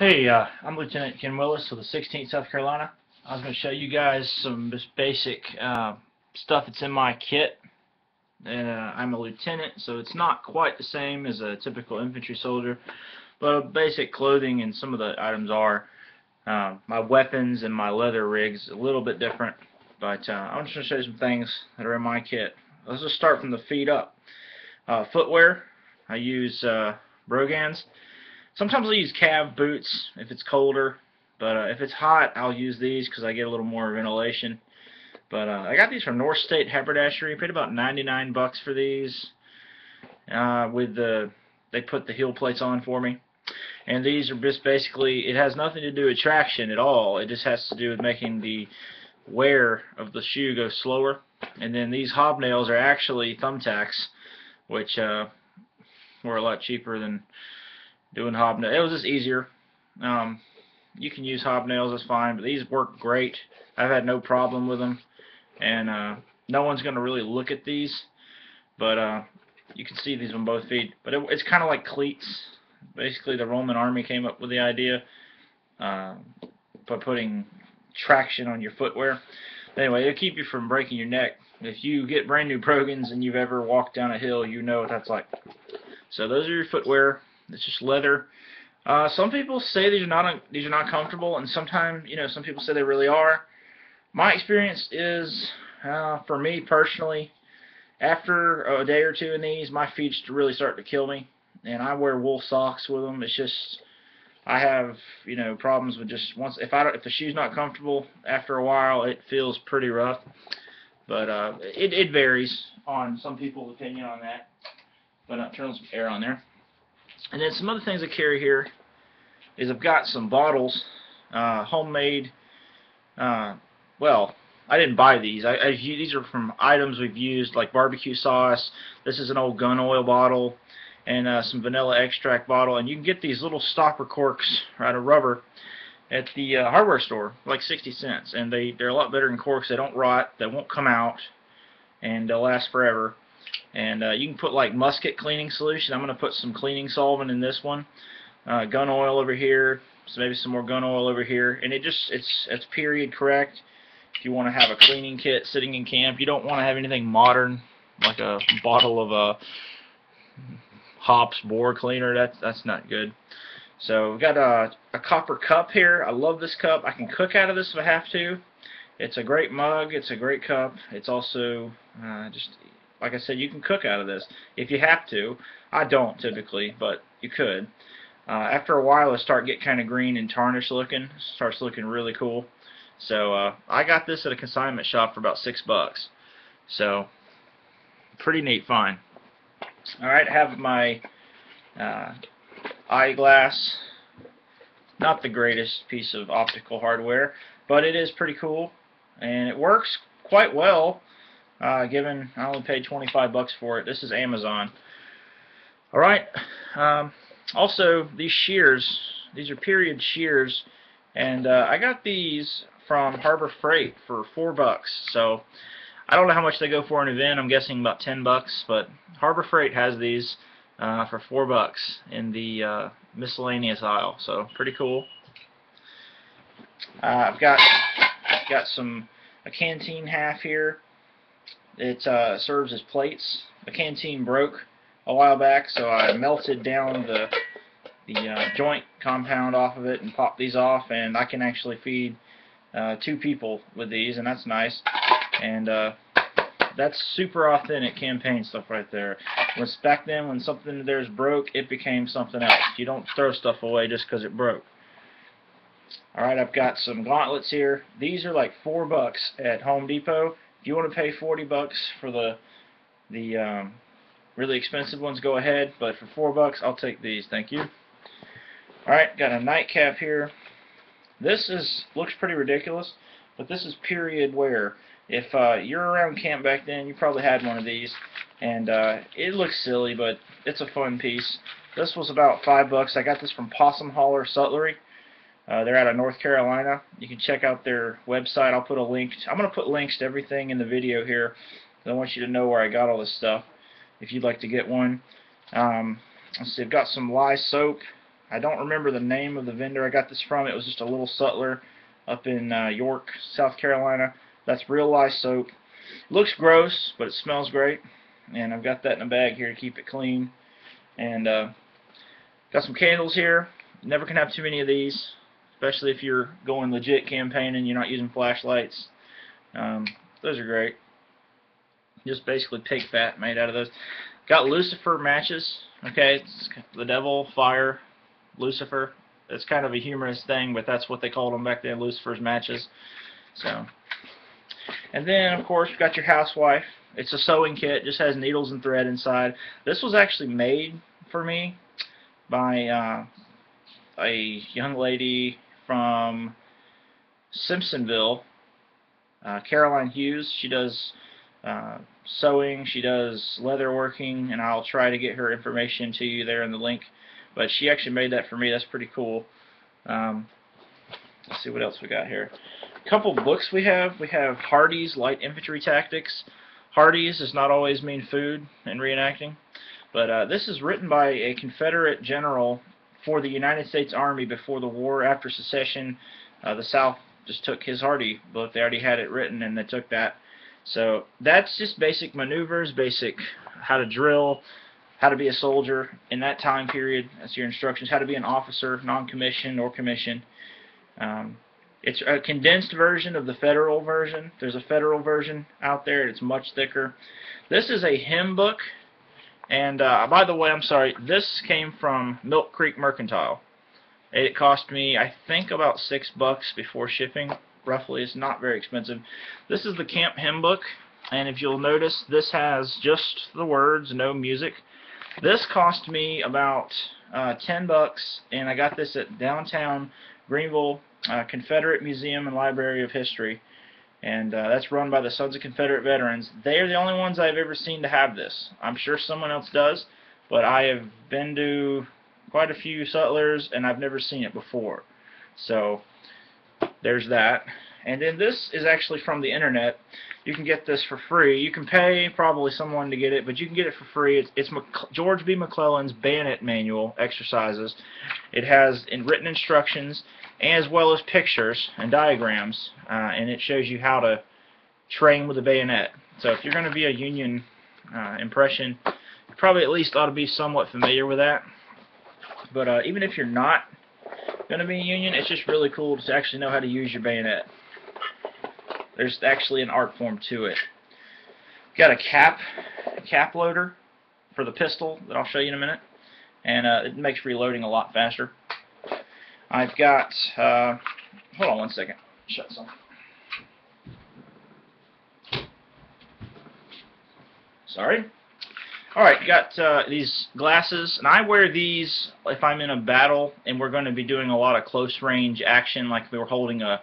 Hey, I'm Lieutenant Ken Willis of the 16th South Carolina. I was going to show you guys some just basic stuff that's in my kit. I'm a lieutenant, so it's not quite the same as a typical infantry soldier, but basic clothing and some of the items are. My weapons and my leather rigs a little bit different, but I'm just going to show you some things that are in my kit. Let's just start from the feet up. Footwear, I use Brogans. Sometimes I'll use calf boots if it's colder, but if it's hot, I'll use these because I get a little more ventilation. But I got these from North State Haberdashery. Paid about 99 bucks for these. They put the heel plates on for me, and these are just basically, it has nothing to do with traction at all. It just has to do with making the wear of the shoe go slower. And then these hobnails are actually thumbtacks, which were a lot cheaper than doing hobnails. It was just easier. You can use hobnails, that's fine, but these work great. I've had no problem with them, and no one's going to really look at these, but you can see these on both feet. But it's kind of like cleats. Basically, the Roman army came up with the idea by putting traction on your footwear. Anyway, it'll keep you from breaking your neck. If you get brand new Brogans and you've ever walked down a hill, you know what that's like. So those are your footwear. It's just leather. Some people say these are not comfortable, and sometimes, some people say they really are. My experience is, for me personally, after a day or two in these, my feet really start to kill me, and I wear wool socks with them. It's just, I have, problems with just if the shoe's not comfortable, after a while it feels pretty rough. But it varies on some people's opinion on that. But I'll turn some air on there. And then some other things I carry here is I've got some bottles, homemade. Well, I didn't buy these. These are from items we've used, like barbecue sauce. This is an old gun oil bottle, and some vanilla extract bottle. And you can get these little stopper corks out of rubber at the hardware store, like 60 cents. And they're a lot better than corks. They don't rot. They won't come out, and they'll last forever. And you can put like musket cleaning solution. I'm going to put some cleaning solvent in this one. Gun oil over here. So maybe some more gun oil over here. And it's period correct. If you want to have a cleaning kit sitting in camp, you don't want to have anything modern like a bottle of Hops boar cleaner. That's not good. So we've got a copper cup here. I love this cup. I can cook out of this if I have to. It's a great mug. It's a great cup. It's also just, like I said, you can cook out of this if you have to. I don't typically, but you could. After a while, it'll start getting kind of green and tarnished looking. Starts looking really cool. So I got this at a consignment shop for about $6. So pretty neat find. All right, I have my eyeglass. Not the greatest piece of optical hardware, but it is pretty cool, and it works quite well. Given I only paid 25 bucks for it. This is Amazon. Alright, also these shears, these are period shears, and I got these from Harbor Freight for $4. So I don't know how much they go for in an event. I'm guessing about 10 bucks, but Harbor Freight has these for $4 in the miscellaneous aisle. So pretty cool. I've got a canteen half here. It serves as plates. The canteen broke a while back, so I melted down the joint compound off of it and popped these off, and I can actually feed 2 people with these, and that's nice. And that's super authentic campaign stuff right there. Back then, when something of theirs broke, it became something else. You don't throw stuff away just because it broke. Alright, I've got some gauntlets here. These are like $4 at Home Depot. If you want to pay 40 bucks for the really expensive ones, go ahead. But for $4, I'll take these. Thank you. All right, got a nightcap here. This looks pretty ridiculous, but this is period wear. If you're around camp back then, you probably had one of these, and it looks silly, but it's a fun piece. This was about $5. I got this from Possum Holler Sutlery. They're out of North Carolina. You can check out their website. I'll put a link. I'm going to put links to everything in the video here. I want you to know where I got all this stuff if you'd like to get one. Let's see, I've got some lye soap. I don't remember the name of the vendor I got this from. It was just a little sutler up in York, South Carolina. That's real life soap. Looks gross, but it smells great. And I've got that in a bag here to keep it clean. And got some candles here. Never can have too many of these, especially if you're going legit campaigning, you're not using flashlights. Those are great. Just basically pig fat made out of those. Got Lucifer matches. Okay, it's the devil, fire, Lucifer. It's kind of a humorous thing, but that's what they called them back then, Lucifer's matches. So, and then of course you've got your housewife. It's a sewing kit, just has needles and thread inside. This was actually made for me by a young lady from Simpsonville, Caroline Hughes. She does sewing, she does leather working, and I'll try to get her information to you there in the link. But she actually made that for me. That's pretty cool. Let's see what else we got here. A couple books we have. We have Hardy's Light Infantry Tactics. Hardy's does not always mean food in reenacting, but this is written by a Confederate general for the United States Army before the war. After secession, the South just took his Hardy book. They already had it written, and they took that. So that's just basic maneuvers, basic how to drill, how to be a soldier in that time period. That's your instructions. How to be an officer, non-commissioned or commissioned. It's a condensed version of the federal version. There's a federal version out there. It's much thicker. This is a hymn book. And by the way, I'm sorry, this came from Milk Creek Mercantile. It cost me, I think, about $6 before shipping. Roughly, it's not very expensive. This is the camp hymn book, and if you'll notice, this has just the words, no music. This cost me about $10, and I got this at downtown Greenville Confederate Museum and Library of History, and that's run by the Sons of Confederate Veterans. They are the only ones I've ever seen to have this. I'm sure someone else does, but I have been to quite a few sutlers, and I've never seen it before. So there's that. And then this is actually from the internet. You can get this for free. You can pay probably someone to get it, but you can get it for free. It's George B. McClellan's Bayonet Manual Exercises. It has written instructions as well as pictures and diagrams, and it shows you how to train with a bayonet. So if you're going to be a Union impression, you probably at least ought to be somewhat familiar with that. But even if you're not going to be a Union, it's just really cool to actually know how to use your bayonet. There's actually an art form to it. Got a cap loader for the pistol that I'll show you in a minute, and it makes reloading a lot faster. I've got, hold on one second, shut something. Sorry. Alright, got these glasses, and I wear these if I'm in a battle and we're going to be doing a lot of close range action, like we were holding a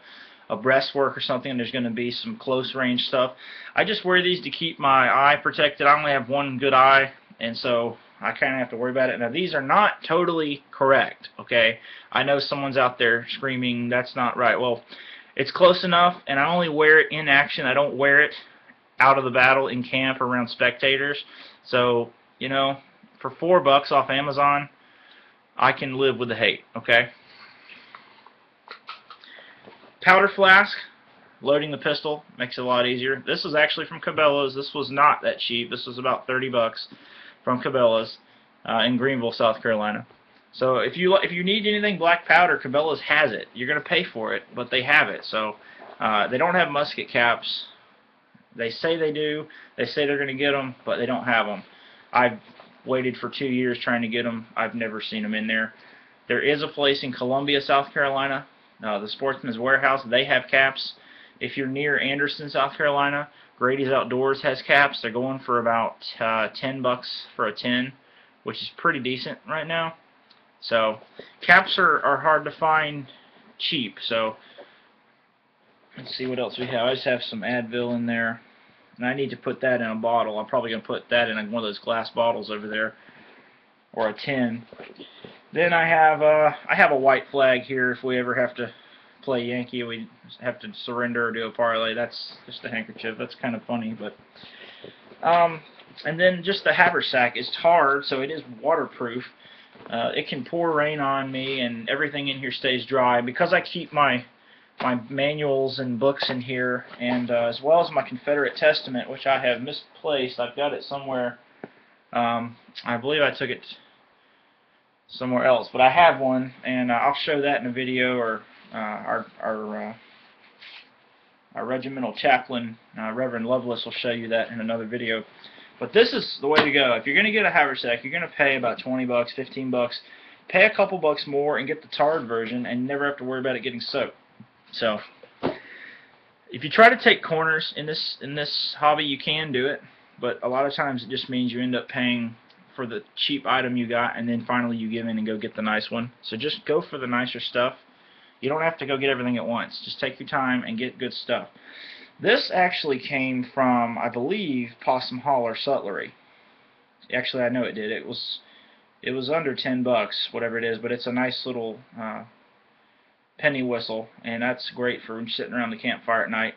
breastwork or something, and there's going to be some close range stuff. I just wear these to keep my eye protected. I only have one good eye, and so I kind of have to worry about it. Now, these are not totally correct, okay? I know someone's out there screaming, that's not right. Well, it's close enough, and I only wear it in action. I don't wear it out of the battle in camp around spectators. So, you know, for $4 off Amazon, I can live with the hate, okay? Powder flask, loading the pistol, makes it a lot easier. This is actually from Cabela's. This was not that cheap. This was about $30 from Cabela's in Greenville, South Carolina. So if you need anything black powder, Cabela's has it. You're going to pay for it, but they have it. So they don't have musket caps. They say they do. They say they're going to get them, but they don't have them. I've waited for 2 years trying to get them. I've never seen them in there. There is a place in Columbia, South Carolina, the Sportsman's Warehouse. They have caps. If you're near Anderson, South Carolina, Grady's Outdoors has caps. They're going for about $10 for a 10, which is pretty decent right now. So caps are hard to find cheap. So let's see what else we have. I just have some Advil in there, and I need to put that in a bottle. I'm probably going to put that in one of those glass bottles over there, or a tin. Then I have a white flag here. If we ever have to play Yankee, we have to surrender or do a parlay. That's just a handkerchief. That's kind of funny, but and then just the haversack is tarred, so it is waterproof. It can pour rain on me, and everything in here stays dry. Because I keep my manuals and books in here, and as well as my Confederate Testament, which I have misplaced. I've got it somewhere. I believe I took it somewhere else, but I have one, and I'll show that in a video, or our regimental chaplain, Reverend Lovelace, will show you that in another video. But this is the way to go. If you're going to get a haversack, you're going to pay about 20 bucks, 15 bucks. Pay a couple bucks more and get the tarred version, and never have to worry about it getting soaked. So, if you try to take corners in this hobby, you can do it, but a lot of times it just means you end up paying for the cheap item you got, and then finally you give in and go get the nice one. So just go for the nicer stuff. You don't have to go get everything at once. Just take your time and get good stuff. This actually came from, I believe, Possum Holler Sutlery. Actually, I know it did. It was under 10 bucks, whatever it is, but it's a nice little penny whistle, and that's great for sitting around the campfire at night.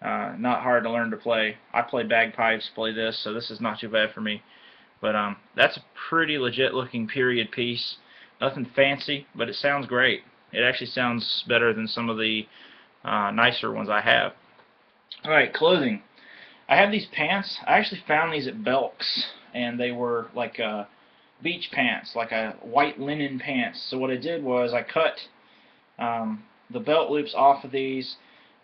Not hard to learn to play. I play bagpipes, play this, so this is not too bad for me. But that's a pretty legit looking period piece. Nothing fancy, but it sounds great. It actually sounds better than some of the nicer ones I have. Alright, clothing. I have these pants. I actually found these at Belk's, and they were like beach pants, like a white linen pants. So what I did was I cut the belt loops off of these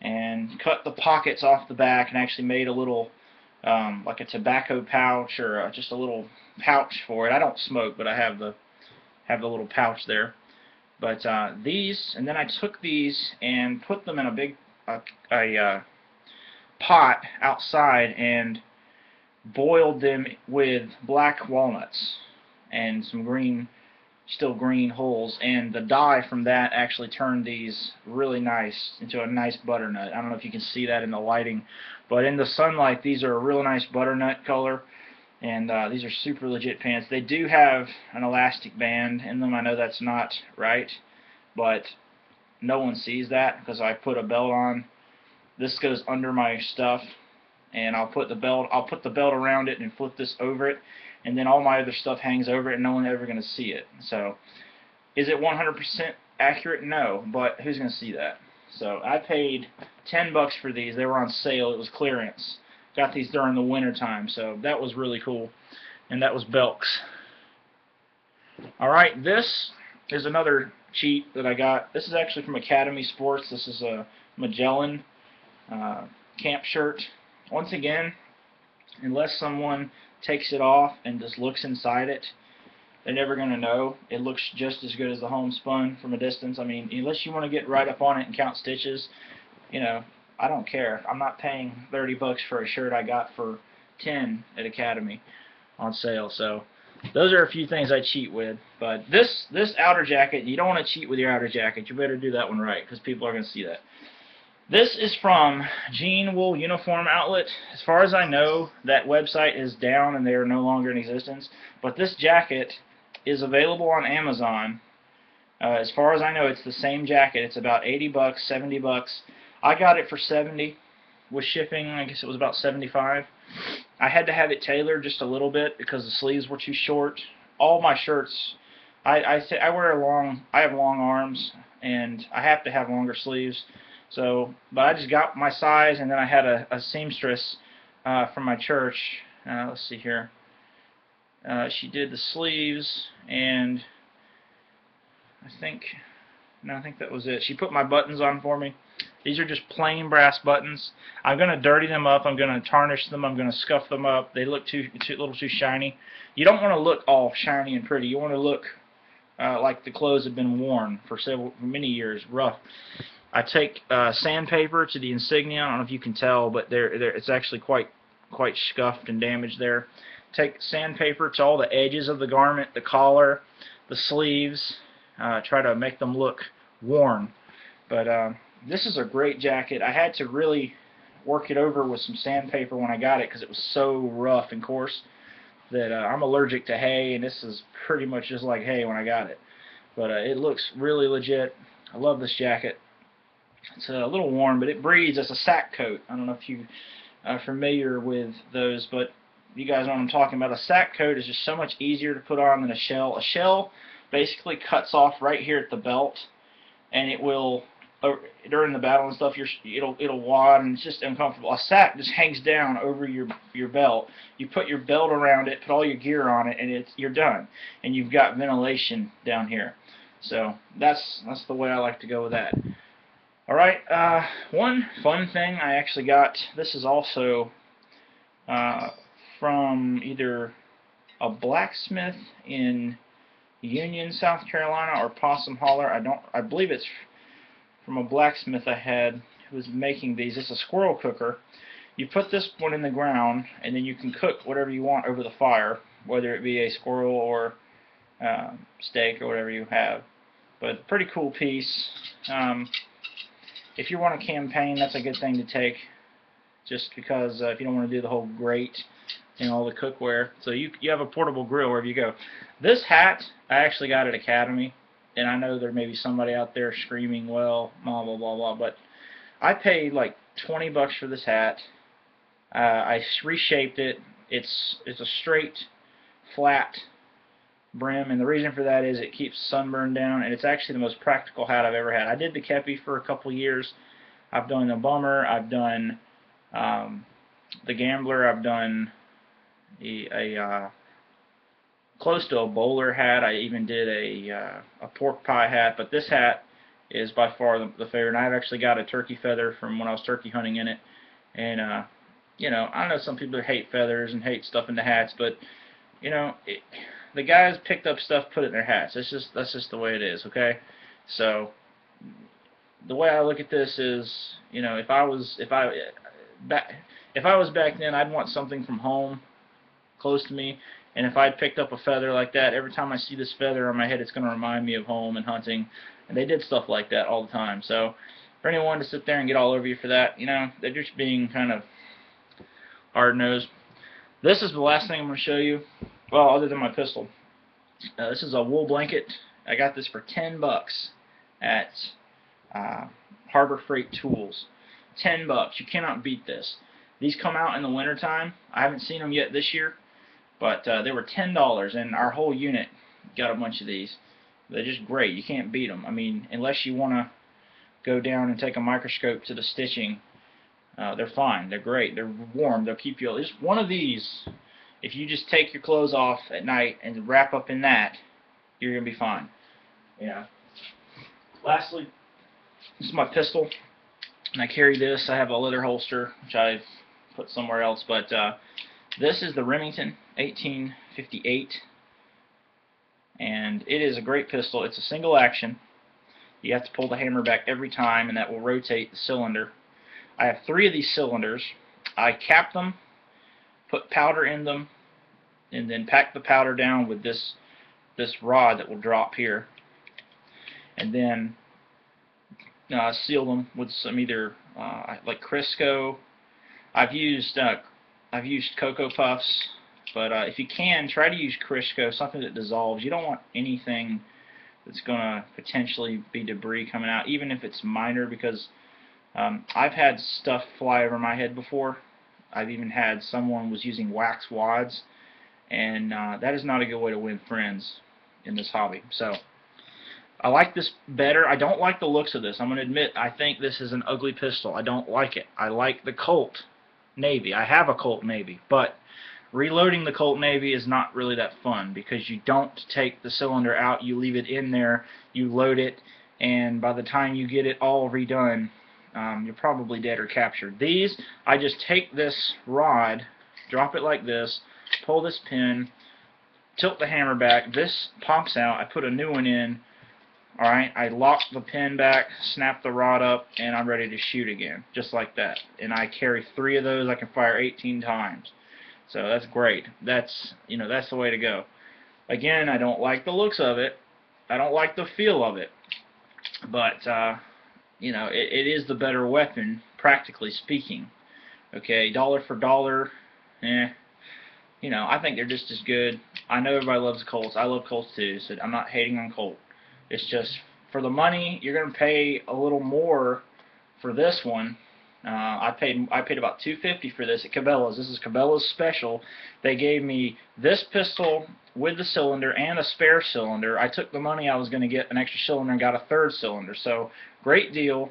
and cut the pockets off the back, and actually made a little like a tobacco pouch, or just a little pouch for it. I don't smoke, but I have the little pouch there. But these, and then I took these and put them in a big pot outside and boiled them with black walnuts and some green, still green hulls, and the dye from that actually turned these really nice into a nice butternut. I don't know if you can see that in the lighting, but in the sunlight these are a real nice butternut color, and these are super legit pants. They do have an elastic band in them. I know that's not right, but no one sees that because I put a belt on. This goes under my stuff, and I'll put the belt around it and flip this over it, and then all my other stuff hangs over it, and no one's ever going to see it. So, is it 100% accurate? No, but who's going to see that? So, I paid 10 bucks for these. They were on sale. It was clearance. Got these during the winter time, so that was really cool. And that was Belk's. Alright, this is another cheat that I got. This is actually from Academy Sports. This is a Magellan camp shirt. Once again, unless someone takes it off and just looks inside it, they're never going to know. It looks just as good as the homespun from a distance. I mean, unless you want to get right up on it and count stitches, you know, I don't care. I'm not paying 30 bucks for a shirt I got for 10 at Academy on sale. So those are a few things I cheat with. But this outer jacket, you don't want to cheat with your outer jacket. You better do that one right, because people are going to see that. This is from Jean Wool Uniform Outlet. As far as I know, that website is down and they are no longer in existence. But this jacket is available on Amazon. As far as I know, it's the same jacket. It's about 80 bucks, 70 bucks. I got it for 70 with shipping. I guess it was about 75. I had to have it tailored just a little bit because the sleeves were too short. All my shirts, I have long arms, and I have to have longer sleeves. So, but I just got my size, and then I had a seamstress from my church. Let's see here. She did the sleeves, and I think that was it. She put my buttons on for me. These are just plain brass buttons. I'm going to dirty them up. I'm going to tarnish them. I'm going to scuff them up. They look a little too shiny. You don't want to look all shiny and pretty. You want to look like the clothes have been worn for many years, rough. I take sandpaper to the insignia. I don't know if you can tell, but it's actually quite scuffed and damaged there. Take sandpaper to all the edges of the garment, the collar, the sleeves. Try to make them look worn. But this is a great jacket. I had to really work it over with some sandpaper when I got it because it was so rough and coarse that I'm allergic to hay, and this is pretty much just like hay when I got it. But it looks really legit. I love this jacket. It's a little warm, but it breathes. It's a sack coat. I don't know if you are familiar with those, but you guys know what I'm talking about. A sack coat is just so much easier to put on than a shell. A shell basically cuts off right here at the belt, and it will, during the battle and stuff, it'll wad, and it's just uncomfortable. A sack just hangs down over your belt. You put your belt around it, put all your gear on it, and you're done. And you've got ventilation down here. So that's the way I like to go with that. All right, one fun thing I actually got. This is also from either a blacksmith in Union, South Carolina, or Possum Holler. I believe it's from a blacksmith I had who was making these. It's a squirrel cooker. You put this one in the ground, and then you can cook whatever you want over the fire, whether it be a squirrel or steak or whatever you have. But pretty cool piece. If you want to campaign, that's a good thing to take, just because if you don't want to do the whole grate and all the cookware. So you have a portable grill wherever you go. This hat I actually got at Academy, and I know there may be somebody out there screaming, well, blah, blah, blah, blah, but I paid like 20 bucks for this hat. I reshaped it. It's a straight, flat brim, and the reason for that is it keeps sunburn down, and it's actually the most practical hat I've ever had. I did the kepi for a couple years. I've done the bummer, I've done the gambler, I've done close to a bowler hat. I even did a pork pie hat, but this hat is by far the favorite. And I've actually got a turkey feather from when I was turkey hunting in it, and you know, I know some people hate feathers and hate stuff in the hats, but you know, the guys picked up stuff, put it in their hats. That's just the way it is, okay? So the way I look at this is, you know, if I was back then, I'd want something from home, close to me, and if I'd picked up a feather like that, every time I see this feather on my head, it's going to remind me of home and hunting, and they did stuff like that all the time. So for anyone to sit there and get all over you for that, you know, they're just being kind of hard-nosed. This is the last thing I'm going to show you. Well, other than my pistol. This is a wool blanket. I got this for 10 bucks at Harbor Freight Tools. 10 bucks. You cannot beat this. These come out in the wintertime. I haven't seen them yet this year, but they were $10, and our whole unit got a bunch of these. They're just great. You can't beat them. I mean, unless you want to go down and take a microscope to the stitching, they're fine. They're great. They're warm. They'll keep you. Just one of these. If you just take your clothes off at night and wrap up in that, you're going to be fine. Yeah. Lastly, this is my pistol, and I carry this. I have a leather holster, which I've put somewhere else, but this is the Remington 1858, and it is a great pistol. It's a single action. You have to pull the hammer back every time, and that will rotate the cylinder. I have 3 of these cylinders. I cap them, put powder in them, and then pack the powder down with this rod that will drop here, and then seal them with some either like Crisco. I've used Cocoa Puffs, but if you can, try to use Crisco, something that dissolves. You don't want anything that's going to potentially be debris coming out, even if it's minor, because I've had stuff fly over my head before. I've even had someone was using wax wads, and that is not a good way to win friends in this hobby. So I like this better. I don't like the looks of this. I'm going to admit, I think this is an ugly pistol. I don't like it. I like the Colt Navy. I have a Colt Navy, but reloading the Colt Navy is not really that fun, because you don't take the cylinder out. You leave it in there, you load it, and by the time you get it all redone, you're probably dead or captured. These, I just take this rod, drop it like this, pull this pin, tilt the hammer back, this pops out, I put a new one in, alright, I lock the pin back, snap the rod up, and I'm ready to shoot again, just like that. And I carry 3 of those. I can fire 18 times. So that's great. That's, you know, that's the way to go. Again, I don't like the looks of it. I don't like the feel of it. But you know, it is the better weapon, practically speaking. Okay, dollar for dollar, you know, I think they're just as good. I know everybody loves Colts. I love Colts too, so I'm not hating on Colt. It's just, for the money, you're going to pay a little more for this one, I paid about $250 for this at Cabela's. This is Cabela's special. They gave me this pistol with the cylinder and a spare cylinder. I took the money I was going to get an extra cylinder and got a third cylinder. So great deal.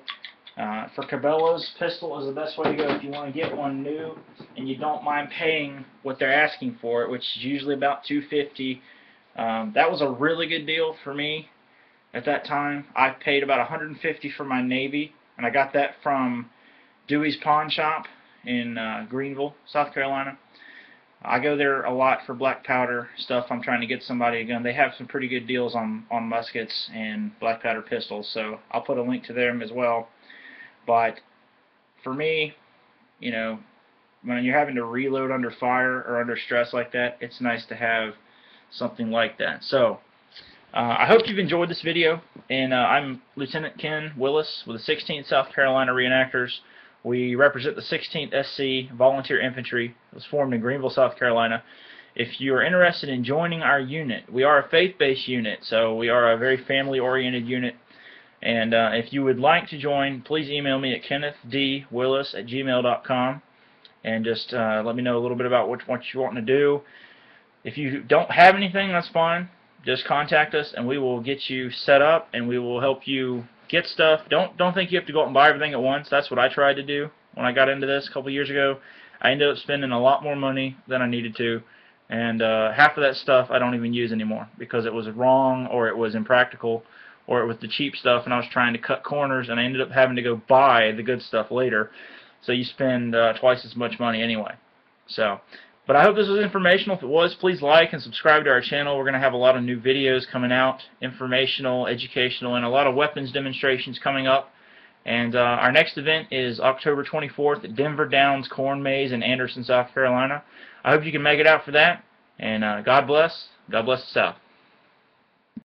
For Cabela's, pistol is the best way to go if you want to get one new and you don't mind paying what they're asking for it, which is usually about $250. That was a really good deal for me at that time. I paid about $150 for my Navy, and I got that from Dewey's Pawn Shop in Greenville, South Carolina. I go there a lot for black powder stuff. I'm trying to get somebody a gun. They have some pretty good deals on muskets and black powder pistols, so I'll put a link to them as well. But for me, you know, when you're having to reload under fire or under stress like that, it's nice to have something like that. So I hope you've enjoyed this video, and I'm Lieutenant Ken Willis with the 16th South Carolina Reenactors. We represent the 16th SC Volunteer Infantry. It was formed in Greenville, South Carolina. If you are interested in joining our unit, we are a faith-based unit, so we are a very family-oriented unit. And if you would like to join, please email me at kennethdwillis@gmail.com and just let me know a little bit about what you want to do. If you don't have anything, that's fine. Just contact us and we will get you set up and we will help you get stuff. Don't think you have to go out and buy everything at once. That's what I tried to do when I got into this a couple years ago. I ended up spending a lot more money than I needed to, and half of that stuff I don't even use anymore because it was wrong or it was impractical or it was the cheap stuff and I was trying to cut corners, and I ended up having to go buy the good stuff later. So you spend twice as much money anyway. But I hope this was informational. If it was, please like and subscribe to our channel. We're going to have a lot of new videos coming out, informational, educational, and a lot of weapons demonstrations coming up. And our next event is October 24th at Denver Downs Corn Maze in Anderson, South Carolina. I hope you can make it out for that. And God bless. God bless the South.